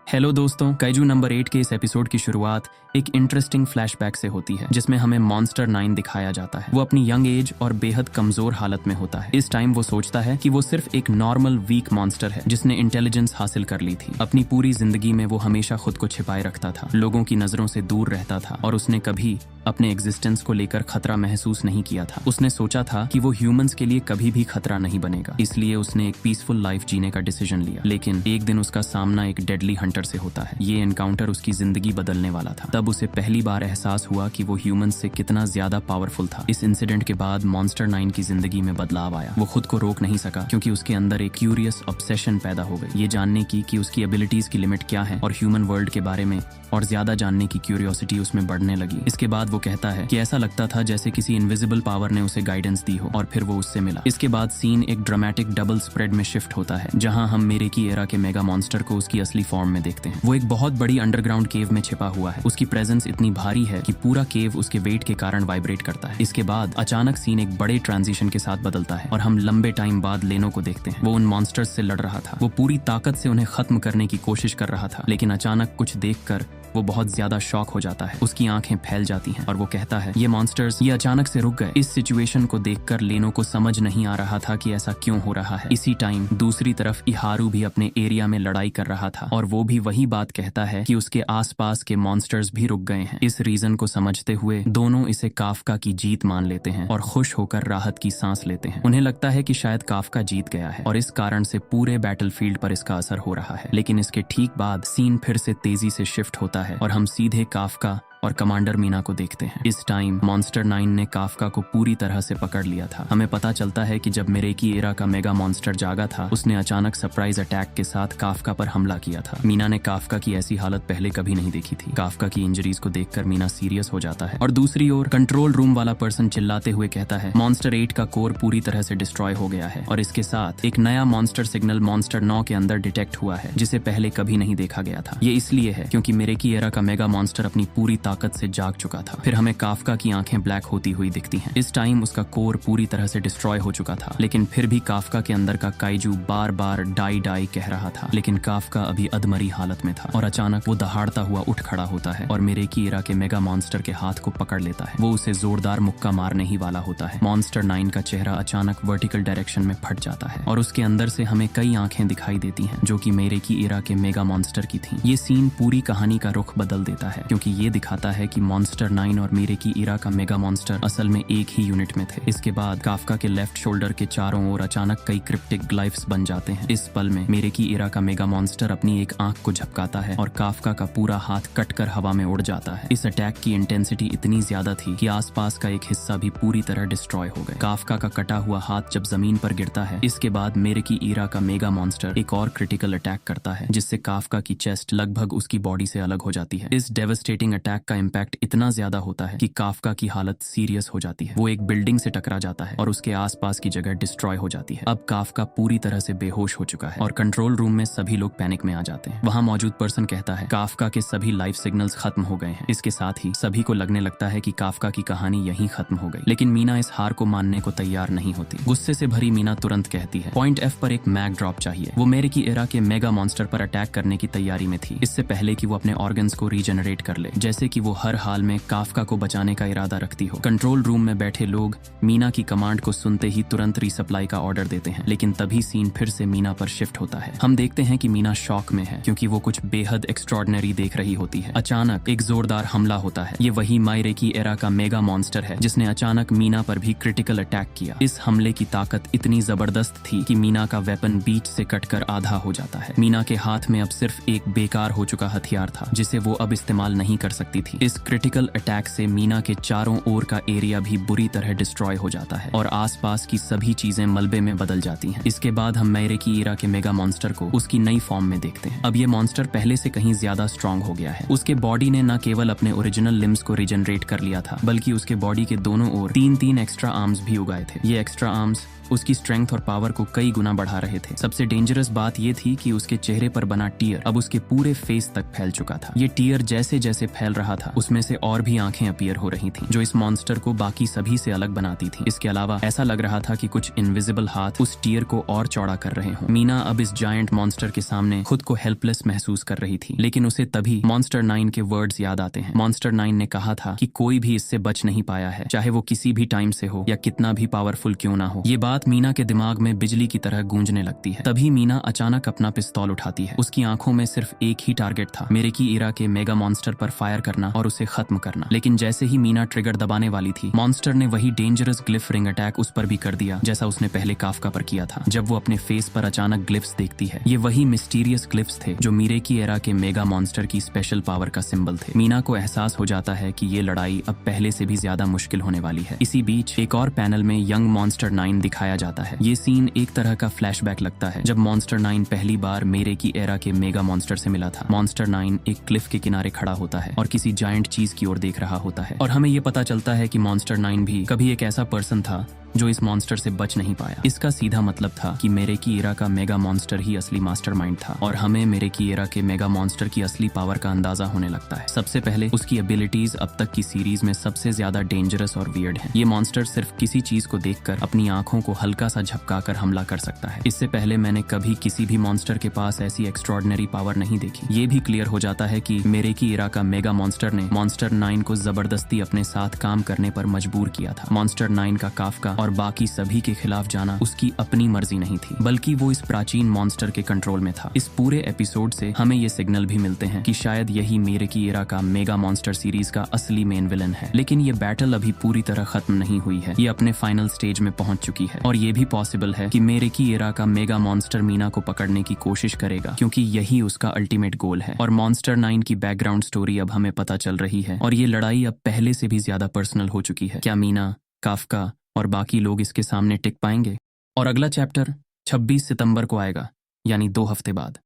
Hello दोस्तों, kaiju number 8 के इस एपिसोड की शुरुआत एक इंटरेस्टिंग फ्लैशबैक से होती है जिसमें हमें मॉन्स्टर 9 दिखाया जाता है। वो अपनी यंग एज और बेहद कमजोर हालत में होता है। इस टाइम वो सोचता है कि वो सिर्फ एक नॉर्मल वीक मॉन्स्टर है जिसने इंटेलिजेंस हासिल कर ली थी। अपनी पूरी जिंदगी में वो हमेशा खुद को छिपाए रखता था, लोगों की नजरों से दूर रहता था और उसने कभी अपने एग्जिस्टेंस को लेकर खतरा महसूस नहीं किया था। उसने सोचा था कि वो ह्यूमंस के लिए कभी भी खतरा नहीं बनेगा, इसलिए उसने एक पीसफुल लाइफ जीने का डिसीजन लिया। लेकिन एक दिन उसका सामना एक डेडली हंटर से होता है। ये एनकाउंटर उसकी जिंदगी बदलने वाला था। तब उसे पहली बार एहसास हुआ कि वो ह्यूमंस से कितना ज्यादा पावरफुल था। इस इंसिडेंट के बाद मॉन्स्टर 9 की जिंदगी में बदलाव आया। वो खुद को रोक नहीं सका क्योंकि उसके अंदर एक क्यूरियस ऑब्सेशन पैदा हो गई, ये जानने की कि उसकी एबिलिटीज की लिमिट क्या है और ह्यूमन वर्ल्ड के बारे में और ज्यादा जानने की क्यूरियोसिटी उसमें बढ़ने लगी। इसके बाद वो कहता है कि ऐसा लगता था जैसे किसी इनविजिबल पावर ने उसे गाइडेंस दी हो और फिर वो उससे मिला। इसके बाद सीन एक ड्रामेटिक डबल स्प्रेड में शिफ्ट होता है जहां हम मेरे की एरा के मेगा मॉन्स्टर को उसकी असली फॉर्म में देखते हैं। वो एक बहुत बड़ी अंडरग्राउंड केव में छिपा हुआ है। उसकी प्रेजेंस इतनी भारी है कि पूरा केव उसके वेट के कारण वाइब्रेट करता है। इसके बाद अचानक सीन एक बड़े ट्रांजिशन के साथ बदलता है और हम लंबे टाइम बाद लेनो को देखते हैं। वो उन मॉन्स्टर्स से लड़ रहा था, वो पूरी ताकत से उन्हें खत्म करने की कोशिश कर रहा था, लेकिन अचानक कुछ देखकर वो बहुत ज्यादा शॉक हो जाता है। उसकी आंखें फैल जाती हैं और वो कहता है ये मॉन्स्टर्स ये अचानक से रुक गए। इस सिचुएशन को देखकर लेनो को समझ नहीं आ रहा था कि ऐसा क्यों हो रहा है। इसी टाइम दूसरी तरफ इहारू भी अपने एरिया में लड़ाई कर रहा था और वो भी वही बात कहता है कि उसके आसपास के मॉन्स्टर्स भी रुक गए हैं। इस रीजन को समझते हुए दोनों इसे काफका की जीत मान लेते हैं और खुश होकर राहत की सांस लेते हैं। उन्हें लगता है कि शायद काफका जीत गया है और इस कारण से पूरे बैटलफील्ड पर इसका असर हो रहा है। लेकिन इसके ठीक बाद सीन फिर से तेजी से शिफ्ट होता है और हम सीधे काफका और कमांडर मीना को देखते हैं। इस टाइम मॉन्स्टर 9 ने काफका को पूरी तरह से पकड़ लिया था। हमें पता चलता है कि जब मेरेकी एरा का मेगा मॉन्स्टर जागा था, उसने अचानक सरप्राइज अटैक के साथ काफका पर हमला किया था। मीना ने काफका की ऐसी हालत पहले कभी नहीं देखी थी। काफका की इंजरीज को देखकर मीना सीरियस हो जाता है और दूसरी ओर कंट्रोल रूम वाला पर्सन चिल्लाते हुए कहता है मॉन्स्टर 8 का कोर पूरी तरह से डिस्ट्रॉय हो गया है और इसके साथ एक नया मॉन्स्टर सिग्नल मॉन्स्टर 9 के अंदर डिटेक्ट हुआ है जिसे पहले कभी नहीं देखा गया था। ये इसलिए है क्योंकि मेरेकी एरा का मेगा मॉन्स्टर अपनी पूरी ताकत से जाग चुका था। फिर हमें काफका की आंखें ब्लैक होती हुई दिखती हैं। इस टाइम उसका कोर पूरी तरह से डिस्ट्रॉय हो चुका था, लेकिन फिर भी काफका के अंदर का काइजू बार बार डाई डाई कह रहा था। लेकिन काफका अभी अधमरी हालत में था और अचानक वो दहाड़ता हुआ उठ खड़ा होता है और मेरेकी एरा के मेगा मॉन्स्टर के हाथ को पकड़ लेता है। वो उसे जोरदार मुक्का मारने ही वाला होता है। मॉन्स्टर 9 का चेहरा अचानक वर्टिकल डायरेक्शन में फट जाता है और उसके अंदर से हमें कई आंखें दिखाई देती हैं जो कि मेरेकी एरा के मेगा मॉन्स्टर की थी। ये सीन पूरी कहानी का रुख बदल देता है क्योंकि ये दिखाता है कि मॉन्स्टर 9 और मेरेकी एरा का मेगा मॉन्स्टर असल में एक ही यूनिट में थे। इसके बाद काफका के लेफ्ट शोल्डर के चारों ओर अचानक कई क्रिप्टिक ग्लाइफ्स बन जाते हैं। इस पल में मेरेकी एरा का मेगा मॉन्स्टर अपनी एक आंख को झपकाता है और काफका का पूरा हाथ कटकर हवा में उड़ जाता है। इस अटैक की इंटेंसिटी इतनी ज्यादा थी कि आसपास का एक हिस्सा भी पूरी तरह डिस्ट्रॉय हो गया। काफका का कटा हुआ हाथ जब जमीन पर गिरता है, इसके बाद मेरेकी एरा का मेगा मॉन्स्टर एक और क्रिटिकल अटैक करता है जिससे काफका की चेस्ट लगभग उसकी बॉडी से अलग हो जाती है। इस डेवस्टेटिंग अटैक का इम्पैक्ट इतना ज्यादा होता है कि काफका की हालत सीरियस हो जाती है। वो एक बिल्डिंग से टकरा जाता है और उसके आसपास की जगह डिस्ट्रॉय हो जाती है। अब काफका पूरी तरह से बेहोश हो चुका है और कंट्रोल रूम में सभी लोग पैनिक में आ जाते हैं। वहां मौजूद पर्सन कहता है काफका के सभी लाइफ सिग्नल्स खत्म हो गए हैं। इसके साथ ही सभी को लगने लगता है कि काफका की कहानी यहीं खत्म हो गई। लेकिन मीना इस हार को मानने को तैयार नहीं होती। गुस्से से भरी मीना तुरंत कहती है पॉइंट F पर एक मैग ड्रॉप चाहिए। वो मेरेकी एरा के मेगा मॉन्स्टर पर अटैक करने की तैयारी में थी, इससे पहले कि वो अपने ऑर्गन्स को रीजनरेट कर ले, जैसे कि वो हर हाल में काफका को बचाने का इरादा रखती हो। कंट्रोल रूम में बैठे लोग मीना की कमांड को सुनते ही तुरंत रीसप्लाई का ऑर्डर देते हैं, लेकिन तभी सीन फिर से मीना पर शिफ्ट होता है। हम देखते हैं कि मीना शॉक में है क्योंकि वो कुछ बेहद एक्स्ट्रॉर्डिनरी देख रही होती है। अचानक एक जोरदार हमला होता है। ये वही मेरेकी एरा का मेगा मॉन्स्टर है जिसने अचानक मीना पर भी क्रिटिकल अटैक किया। इस हमले की ताकत इतनी जबरदस्त थी कि मीना का वेपन बीच से कटकर आधा हो जाता है। मीना के हाथ में अब सिर्फ एक बेकार हो चुका हथियार था जिसे वो अब इस्तेमाल नहीं कर सकती थी। इस क्रिटिकल अटैक से मीना के चारों ओर का एरिया भी बुरी तरह डिस्ट्रॉय हो जाता है और आसपास की सभी चीजें मलबे में बदल जाती हैं। इसके बाद हम मेरेकी एरा के मेगा मॉन्स्टर को उसकी नई फॉर्म में देखते हैं। अब ये मॉन्स्टर पहले से कहीं ज्यादा स्ट्रांग हो गया है। उसके बॉडी ने न केवल अपने ओरिजिनल लिम्स को रिजनरेट कर लिया था, बल्कि उसके बॉडी के दोनों ओर 3-3 एक्स्ट्रा आर्म्स भी उगाए थे। ये एक्स्ट्रा आर्म्स उसकी स्ट्रेंथ और पावर को कई गुना बढ़ा रहे थे। सबसे डेंजरस बात ये थी कि उसके चेहरे पर बना टीयर अब उसके पूरे फेस तक फैल चुका था। ये टीयर जैसे जैसे फैल रहा था उसमें से और भी आंखें अपीयर हो रही थीं, जो इस मॉन्स्टर को बाकी सभी से अलग बनाती थीं। इसके अलावा ऐसा लग रहा था कि कुछ इनविजिबल हाथ उस टीयर को और चौड़ा कर रहे हों। मीना अब इस जायंट मॉन्स्टर के सामने खुद को हेल्पलेस महसूस कर रही थी, लेकिन उसे तभी मॉन्स्टर 9 के वर्ड्स याद आते हैं। मॉन्स्टर 9 ने कहा था कि कोई भी इससे बच नहीं पाया है, चाहे वो किसी भी टाइम से हो या कितना भी पावरफुल क्यों ना हो। ये बात मीना के दिमाग में बिजली की तरह गूंजने लगती है। तभी मीना अचानक अपना पिस्तौल उठाती है। उसकी आंखों में सिर्फ एक ही टारगेट था, मेरे की इरा के मेगा मॉन्स्टर पर फायर करना और उसे खत्म करना। लेकिन जैसे ही मीना ट्रिगर दबाने वाली थी, मॉन्स्टर ने वही डेंजरस ग्लिफ रिंग अटैक उस पर भी कर दिया, जैसा उसने पहले काफका पर किया था। जब वो अपने फेस पर अचानक ग्लिफ्स देखती है, ये वही मिस्टीरियस ग्लिफ्स थे जो मीरे की एरा के मेगा मॉन्स्टर की स्पेशल पावर का सिंबल थे। मीना को एहसास हो जाता है कि ये लड़ाई अब पहले से भी ज्यादा मुश्किल होने वाली है। इसी बीच एक और पैनल में यंग मॉन्स्टर 9 दिखाया जाता है। ये सीन एक तरह का फ्लैशबैक लगता है, जब मॉन्स्टर 9 पहली बार मेरे की एरा के मेगा मॉन्स्टर से मिला था। मॉन्स्टर 9 एक क्लिफ के किनारे खड़ा होता है और किसी जायंट चीज की ओर देख रहा होता है, और हमें ये पता चलता है कि मॉन्स्टर 9 भी कभी एक ऐसा पर्सन था जो इस मॉन्स्टर से बच नहीं पाया। इसका सीधा मतलब था कि मेरे की एरा का मेगा मॉन्स्टर ही असली मास्टरमाइंड था, और हमें मेरे की एरा के मेगा मॉन्स्टर की असली पावर का अंदाजा होने लगता है। सबसे पहले उसकी एबिलिटीज अब तक की सीरीज में सबसे ज्यादा डेंजरस और वियर्ड हैं। ये मॉन्स्टर सिर्फ किसी चीज को देखकर अपनी आंखों को हल्का सा झपकाकर हमला कर सकता है। इससे पहले मैंने कभी किसी भी मॉन्स्टर के पास ऐसी एक्स्ट्रॉर्डिनरी पावर नहीं देखी। ये भी क्लियर हो जाता है कि मेरे की एरा का मेगा मॉन्स्टर ने मॉन्स्टर 9 को जबरदस्ती अपने साथ काम करने पर मजबूर किया था। मॉन्स्टर 9 का काफका और बाकी सभी के खिलाफ जाना उसकी अपनी मर्जी नहीं थी, बल्कि वो इस प्राचीन मॉन्स्टर के कंट्रोल में था। इस पूरे एपिसोड से हमें ये सिग्नल भी मिलते हैं कि शायद यही मेरे की एरा का मेगा मॉन्स्टर सीरीज का असली मेन विलन है। लेकिन ये बैटल अभी पूरी तरह खत्म नहीं हुई है, ये अपने फाइनल स्टेज में पहुंच चुकी है, और ये भी पॉसिबल है कि मेरे की एरा का मेगा मॉन्स्टर मीना को पकड़ने की कोशिश करेगा, क्योंकि यही उसका अल्टीमेट गोल है। और मॉन्स्टर 9 की बैकग्राउंड स्टोरी अब हमें पता चल रही है, और ये लड़ाई अब पहले से भी ज्यादा पर्सनल हो चुकी है। क्या मीना, काफका और बाकी लोग इसके सामने टिक पाएंगे? और अगला चैप्टर 26 सितंबर को आएगा, यानी 2 हफ्ते बाद।